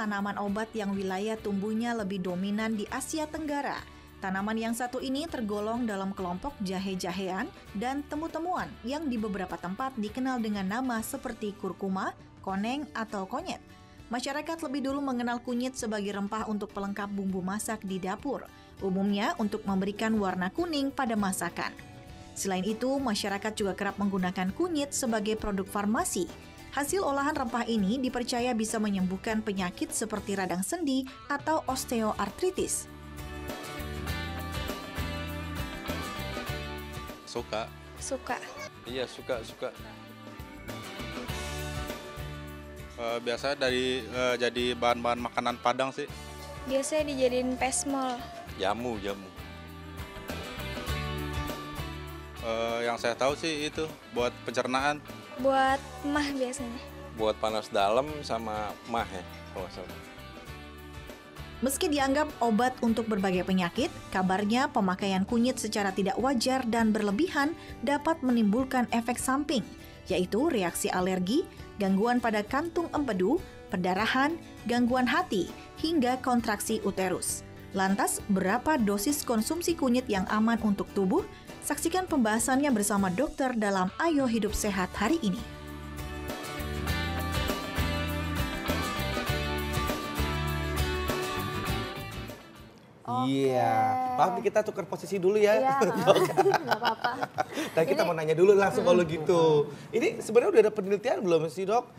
tanaman obat yang wilayah tumbuhnya lebih dominan di Asia Tenggara. Tanaman yang satu ini tergolong dalam kelompok jahe-jahean dan temu-temuan yang di beberapa tempat dikenal dengan nama seperti kurkuma, koneng, atau konyet. Masyarakat lebih dulu mengenal kunyit sebagai rempah untuk pelengkap bumbu masak di dapur, umumnya untuk memberikan warna kuning pada masakan. Selain itu, masyarakat juga kerap menggunakan kunyit sebagai produk farmasi. Hasil olahan rempah ini dipercaya bisa menyembuhkan penyakit seperti radang sendi atau osteoartritis. Suka. Iya, suka. Biasa jadi bahan-bahan makanan Padang sih. Biasanya dijadiin pesmol. Jamu. Yang saya tahu sih itu buat pencernaan. Buat mah biasanya. Buat panas dalam sama mah ya, kalau salah. Meski dianggap obat untuk berbagai penyakit, kabarnya pemakaian kunyit secara tidak wajar dan berlebihan dapat menimbulkan efek samping, yaitu reaksi alergi, gangguan pada kantung empedu, perdarahan, gangguan hati, hingga kontraksi uterus. Lantas, berapa dosis konsumsi kunyit yang aman untuk tubuh? Saksikan pembahasannya bersama dokter dalam Ayo Hidup Sehat hari ini. Iya, maaf nih kita tukar posisi dulu ya. Iya, nggak apa-apa. Dan kita mau nanya dulu langsung kalau gitu. Ini sebenarnya udah ada penelitian belum sih dok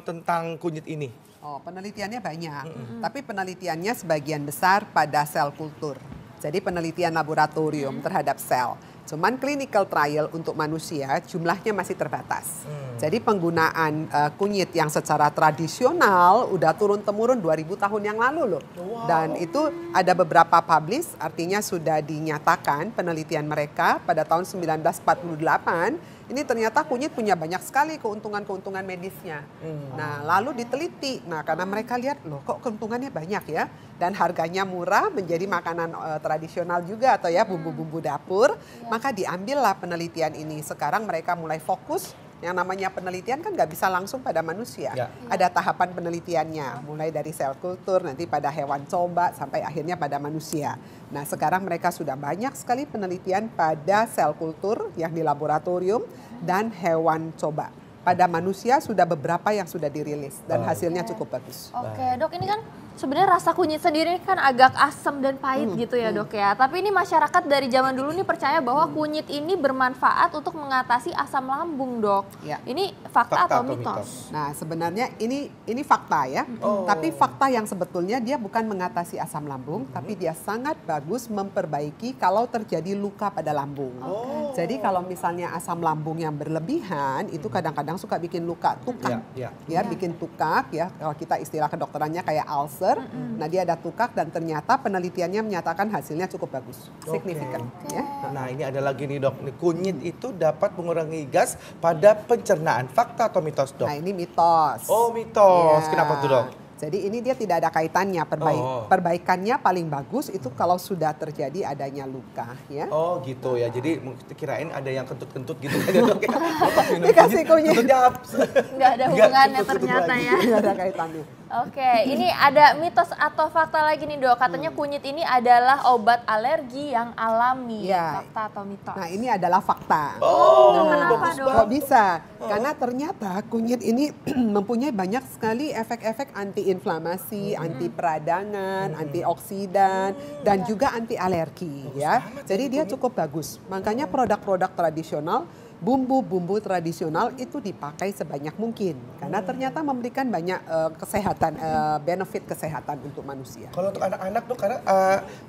tentang kunyit ini? Oh, penelitiannya banyak, tapi penelitiannya sebagian besar pada sel kultur. Jadi penelitian laboratorium terhadap sel. Cuman clinical trial untuk manusia jumlahnya masih terbatas. Jadi penggunaan kunyit yang secara tradisional udah turun-temurun 2000 tahun yang lalu loh. Wow. Dan itu ada beberapa publish, artinya sudah dinyatakan penelitian mereka pada tahun 1948. Ini ternyata kunyit punya banyak sekali keuntungan-keuntungan medisnya. Nah, lalu diteliti. Nah, karena mereka lihat, loh kok keuntungannya banyak ya. Dan harganya murah, menjadi makanan tradisional juga atau ya bumbu-bumbu dapur. Maka diambillah penelitian ini. Sekarang mereka mulai fokus. Yang namanya penelitian kan nggak bisa langsung pada manusia. Ada tahapan penelitiannya. Mulai dari sel kultur, nanti pada hewan coba, sampai akhirnya pada manusia. Nah sekarang mereka sudah banyak sekali penelitian pada sel kultur yang di laboratorium dan hewan coba. Pada manusia sudah beberapa yang sudah dirilis dan hasilnya cukup bagus. Oke, dok, ini kan sebenarnya rasa kunyit sendiri kan agak asam dan pahit gitu ya dok ya. Tapi ini masyarakat dari zaman dulu nih percaya bahwa kunyit ini bermanfaat untuk mengatasi asam lambung dok. Ya. Ini fakta atau mitos? Nah sebenarnya ini fakta ya. Tapi fakta yang sebetulnya dia bukan mengatasi asam lambung, tapi dia sangat bagus memperbaiki kalau terjadi luka pada lambung. Jadi kalau misalnya asam lambung yang berlebihan itu kadang-kadang suka bikin luka tukak, bikin tukak ya. Kalau kita istilah kedokterannya kayak ulcer, nah dia ada tukak dan ternyata penelitiannya menyatakan hasilnya cukup bagus, signifikan. Ya. Nah ini ada lagi nih dok, kunyit itu dapat mengurangi gas pada pencernaan, fakta atau mitos dok? Nah ini mitos. Oh mitos, kenapa tuh dok? Jadi ini dia tidak ada kaitannya, perbaikannya paling bagus itu kalau sudah terjadi adanya luka ya. Oh gitu ya, jadi kirain ada yang kentut-kentut gitu kan dok ya. Dikasih kunyit. Nggak ada hubungannya ternyata ya. Nggak ada kaitannya. Oke, ini ada mitos atau fakta lagi nih dok, katanya kunyit ini adalah obat alergi yang alami, fakta atau mitos? Nah ini adalah fakta. Kenapa dok? Kok bisa? Karena ternyata kunyit ini mempunyai banyak sekali efek-efek anti-inflamasi, anti peradangan, antioksidan, dan juga anti alergi ya. Jadi dia cukup bagus. Makanya produk-produk tradisional, bumbu-bumbu tradisional itu dipakai sebanyak mungkin karena ternyata memberikan banyak kesehatan, benefit kesehatan untuk manusia. Kalau untuk anak-anak dok, karena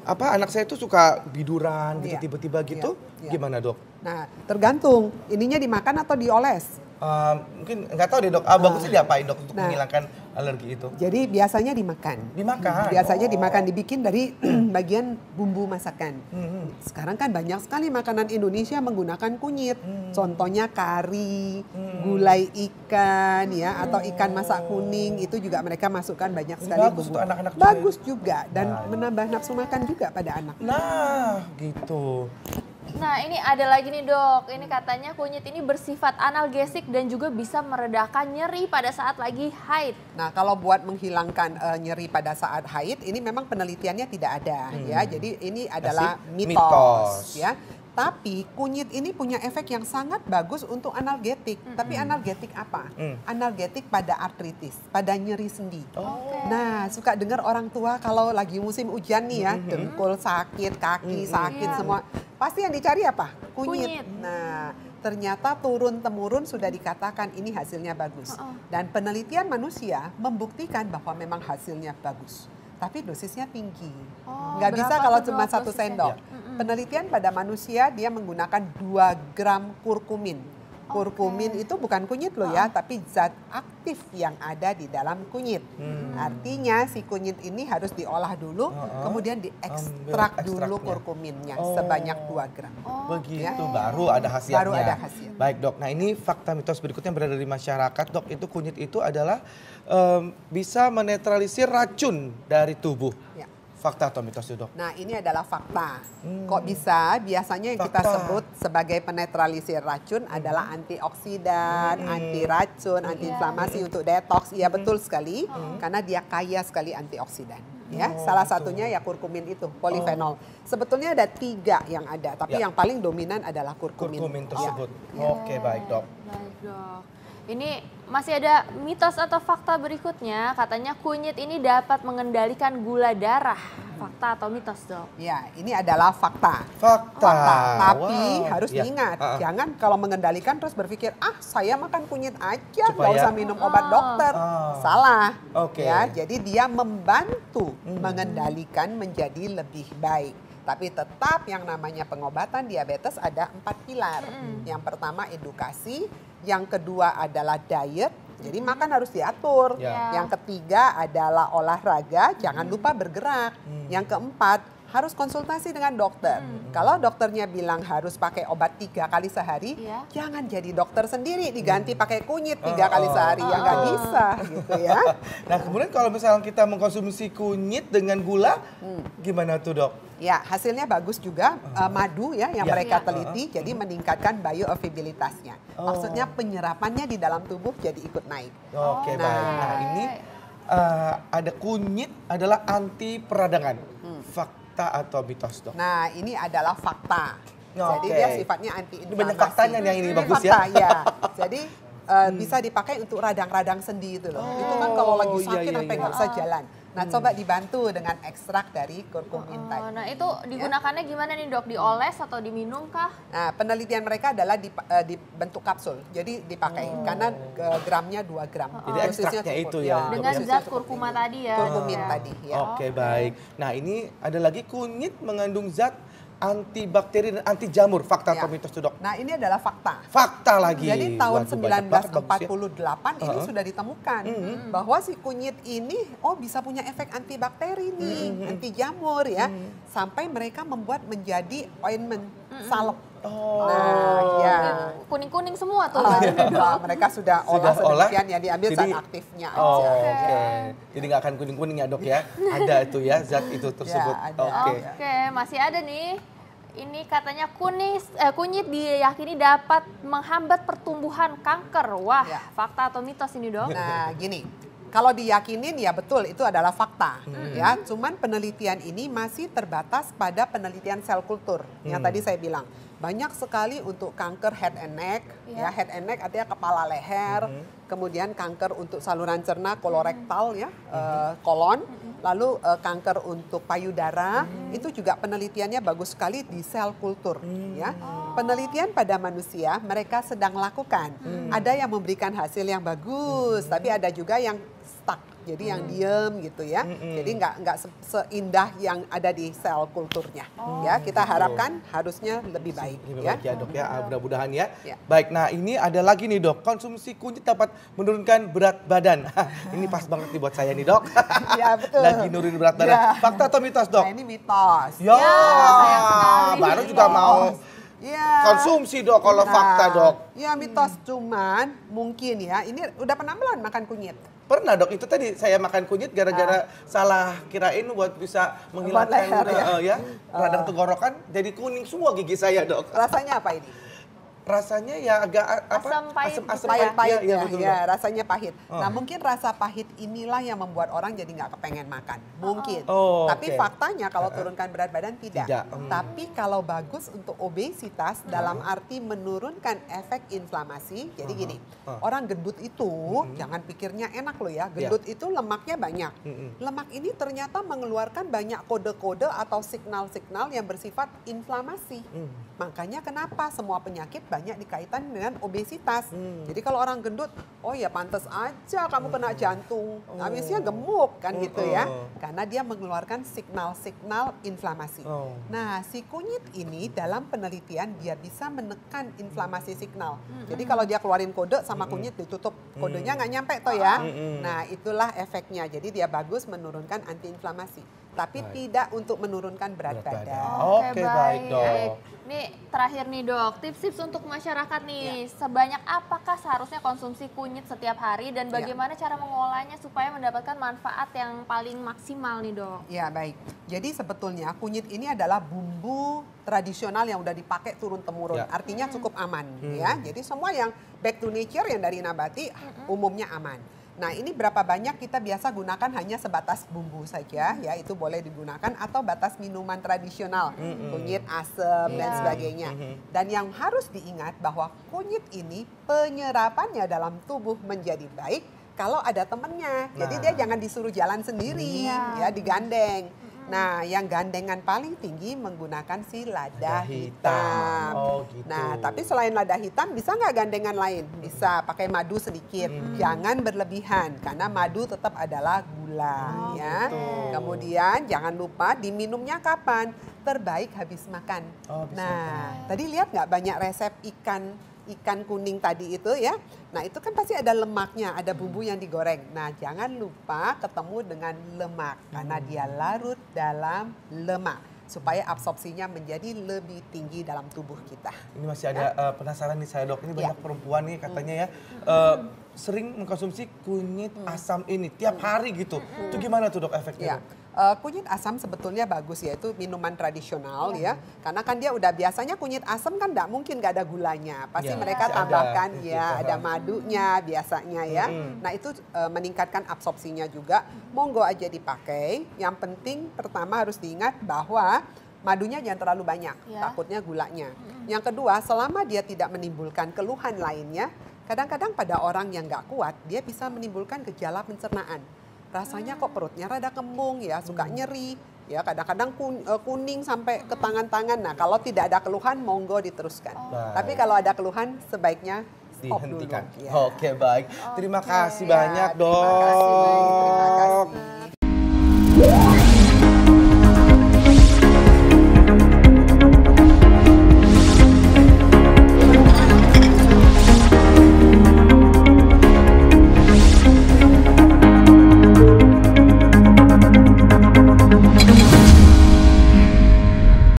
anak saya itu suka biduran gitu tiba-tiba gitu, gimana dok? Nah tergantung ininya dimakan atau dioles. Mungkin nggak tahu deh dok, bagusnya diapain dok untuk menghilangkan alergi itu? Jadi biasanya dimakan. Biasanya dimakan, dibikin dari bagian bumbu masakan. Sekarang kan banyak sekali makanan Indonesia menggunakan kunyit. Contohnya kari, gulai ikan ya, atau ikan masak kuning itu juga mereka masukkan banyak sekali bagus bumbu. Anak-anak bagus juga dan menambah nafsu makan juga pada anak. Nah gitu. Nah ini ada lagi nih dok, ini katanya kunyit ini bersifat analgesik dan juga bisa meredakan nyeri pada saat lagi haid. Nah, kalau buat menghilangkan nyeri pada saat haid, ini memang penelitiannya tidak ada ya. Jadi ini adalah mitos ya. Tapi kunyit ini punya efek yang sangat bagus untuk analgetik. Tapi analgetik apa? Analgetik pada artritis, pada nyeri sendi. Nah, suka dengar orang tua kalau lagi musim hujan nih ya, dengkul sakit, kaki sakit semua. Pasti yang dicari apa? Kunyit. Nah, ternyata turun-temurun sudah dikatakan ini hasilnya bagus. Dan penelitian manusia membuktikan bahwa memang hasilnya bagus. Tapi dosisnya tinggi. Nggak bisa kalau cuma 1 sendok. Penelitian pada manusia dia menggunakan 2 gram kurkumin. Kurkumin itu bukan kunyit loh ya, tapi zat aktif yang ada di dalam kunyit. Artinya si kunyit ini harus diolah dulu, kemudian diekstrak dulu kurkuminnya sebanyak 2 gram. Begitu, baru ada khasiatnya. Baru ada khasiat. Baik dok, nah ini fakta mitos berikutnya yang berada di masyarakat dok, itu kunyit itu adalah bisa menetralisir racun dari tubuh. Ya. Fakta atau mitos itu dok? Nah ini adalah fakta. Kok bisa? Biasanya yang kita sebut sebagai penetralisir racun adalah antioksidan, anti racun, anti inflamasi untuk detox. Iya betul sekali, karena dia kaya sekali antioksidan. Ya, salah satunya ya kurkumin itu, polifenol. Sebetulnya ada 3 yang ada, tapi yang paling dominan adalah kurkumin. Kurkumin tersebut. Oke, baik dok. Baik dok. Ini masih ada mitos atau fakta berikutnya, katanya kunyit ini dapat mengendalikan gula darah. Fakta atau mitos dok? Ya, ini adalah fakta. Fakta. Tapi harus diingat, jangan kalau mengendalikan terus berpikir, saya makan kunyit aja, nggak usah minum obat dokter. Salah. Ya, jadi dia membantu mengendalikan menjadi lebih baik. Tapi tetap yang namanya pengobatan diabetes ada 4 pilar. Yang pertama edukasi, yang kedua adalah diet, jadi makan harus diatur. Yang ketiga adalah olahraga, jangan lupa bergerak. Yang keempat harus konsultasi dengan dokter. Kalau dokternya bilang harus pakai obat 3 kali sehari, jangan jadi dokter sendiri diganti pakai kunyit 3 kali sehari, ya nggak bisa gitu ya. Nah kemudian kalau misalnya kita mengkonsumsi kunyit dengan gula, gimana tuh dok? Ya, hasilnya bagus juga, madu ya yang mereka teliti, jadi meningkatkan bioavailabilitasnya. Maksudnya penyerapannya di dalam tubuh jadi ikut naik. Oke, baik. Nah ini ada kunyit adalah anti peradangan. Fakta atau mitos dok? Nah ini adalah fakta. Jadi dia sifatnya anti inflamasi. Ini banyak faktanya yang ini bagus fakta, ya. Jadi bisa dipakai untuk radang-radang sendi itu loh. Itu kan kalau lagi sakit sampai nggak bisa jalan. Nah coba dibantu dengan ekstrak dari kurkumin tadi. Nah itu digunakannya gimana nih dok? Dioles atau diminum kah? Nah penelitian mereka adalah dibentuk kapsul. Jadi dipakai karena gramnya 2 gram. Jadi ekstraknya itu ya. Dengan zat kurkuma tadi ya. Kurkumin tadi ya. Oke, baik. Nah ini ada lagi kunyit mengandung zat antibakteri dan anti jamur. Fakta atau mitos itu dok? Nah ini adalah fakta. Fakta lagi. Jadi tahun Waduh, 1948 ini sudah ditemukan bahwa si kunyit ini bisa punya efek antibakteri nih, anti jamur ya. Sampai mereka membuat menjadi ointment, salep. Nah, ya. Kuning-kuning semua tuh. Mereka sudah olah sedemikian ya, diambil zat aktifnya aja. Oke. Jadi nggak akan kuning-kuning ya dok ya? Ada itu ya zat itu tersebut. Oke, masih ada nih. Ini katanya kunyit diyakini dapat menghambat pertumbuhan kanker. Wah, fakta atau mitos ini dok? Nah, gini. Kalau diyakinin ya betul itu adalah fakta ya. Cuman penelitian ini masih terbatas pada penelitian sel kultur. Yang tadi saya bilang banyak sekali untuk kanker head and neck ya. Head and neck artinya kepala leher. Kemudian kanker untuk saluran cerna kolorektal ya, kolon. Lalu kanker untuk payudara itu juga penelitiannya bagus sekali di sel kultur ya. Penelitian pada manusia mereka sedang lakukan. Ada yang memberikan hasil yang bagus, tapi ada juga yang stuck. Jadi yang diem gitu ya. Jadi nggak seindah yang ada di sel kulturnya. Ya, kita harapkan harusnya lebih baik ya. Ya dok ya, mudah-mudahan ya. Baik, nah ini ada lagi nih dok, konsumsi kunyit dapat menurunkan berat badan. Ini pas banget nih buat saya nih dok. Ya betul. Lagi nurunin berat badan. Fakta atau mitos dok? Nah ini mitos. Ya, baru juga mau Iya. konsumsi dok kalau Nah, fakta dok. Ya mitos, cuman mungkin ya, ini udah pernah belum makan kunyit? Pernah dok, itu tadi saya makan kunyit gara-gara salah kirain buat bisa menghilangkan leher, ya. radang tenggorokan, jadi kuning semua gigi saya dok. Rasanya apa ini? Rasanya ya agak Asam pahit asam Pahit-pahit ya, ya, betul, ya, Dok. rasanya pahit. Oh. Nah mungkin rasa pahit inilah yang membuat orang jadi nggak kepengen makan, mungkin. Oh, Tapi oke. faktanya kalau turunkan berat badan tidak. Tidak, Tapi kalau bagus untuk obesitas dalam arti menurunkan efek inflamasi. Jadi gini, orang gendut itu jangan pikirnya enak loh ya. Gendut itu lemaknya banyak. Lemak ini ternyata mengeluarkan banyak kode-kode atau signal-signal yang bersifat inflamasi. Makanya kenapa semua penyakit banyak dikaitan dengan obesitas. Jadi kalau orang gendut, oh ya pantas aja kamu kena jantung. Habisnya gemuk kan gitu ya. Karena dia mengeluarkan signal-signal inflamasi. Nah, si kunyit ini dalam penelitian dia bisa menekan inflamasi signal. Jadi kalau dia keluarin kode sama kunyit ditutup, kodenya nggak nyampe toh ya. Nah, itulah efeknya. Jadi dia bagus menurunkan antiinflamasi, tapi tidak untuk menurunkan berat badan. Oke, baik, Dok. Nih terakhir nih dok, tips-tips untuk masyarakat nih, sebanyak apakah seharusnya konsumsi kunyit setiap hari dan bagaimana cara mengolahnya supaya mendapatkan manfaat yang paling maksimal nih dok? Ya baik, jadi sebetulnya kunyit ini adalah bumbu tradisional yang udah dipakai turun-temurun, artinya cukup aman ya. Jadi semua yang back to nature yang dari nabati umumnya aman. Nah ini berapa banyak kita biasa gunakan hanya sebatas bumbu saja ya, itu boleh digunakan atau batas minuman tradisional, kunyit, asam dan sebagainya. Dan yang harus diingat bahwa kunyit ini penyerapannya dalam tubuh menjadi baik kalau ada temennya. Jadi dia jangan disuruh jalan sendiri ya, digandeng. Nah, yang gandengan paling tinggi menggunakan si lada hitam. Oh, gitu. Nah, tapi selain lada hitam bisa nggak gandengan lain? Bisa pakai madu sedikit. Jangan berlebihan karena madu tetap adalah gula ya. Kemudian jangan lupa diminumnya kapan? Terbaik habis makan. Nah, tadi lihat nggak banyak resep ikan kuning tadi itu ya. Nah itu kan pasti ada lemaknya, ada bumbu yang digoreng. Nah jangan lupa ketemu dengan lemak karena dia larut dalam lemak supaya absorpsinya menjadi lebih tinggi dalam tubuh kita. Ini masih ada penasaran nih saya dok, ini banyak perempuan nih katanya ya sering mengkonsumsi kunyit asam ini tiap hari gitu. Itu gimana tuh dok efeknya? Ya. Kunyit asam sebetulnya bagus ya, itu minuman tradisional ya. Karena kan dia udah biasanya kunyit asam kan nggak mungkin nggak ada gulanya. Pasti mereka tambahkan ada madunya biasanya ya. Nah itu meningkatkan absorpsinya juga. Monggo aja dipakai. Yang penting pertama harus diingat bahwa madunya jangan terlalu banyak, takutnya gulanya. Yang kedua, selama dia tidak menimbulkan keluhan lainnya, kadang-kadang pada orang yang nggak kuat, dia bisa menimbulkan gejala pencernaan. Rasanya kok perutnya rada kembung ya, suka nyeri, ya kadang-kadang kuning sampai ke tangan-tangan. Nah kalau tidak ada keluhan, monggo diteruskan. Tapi kalau ada keluhan, sebaiknya stop Dihentikan. dulu. Ya. Oke baik, terima kasih banyak dok. Terima kasih, baik. Terima kasih.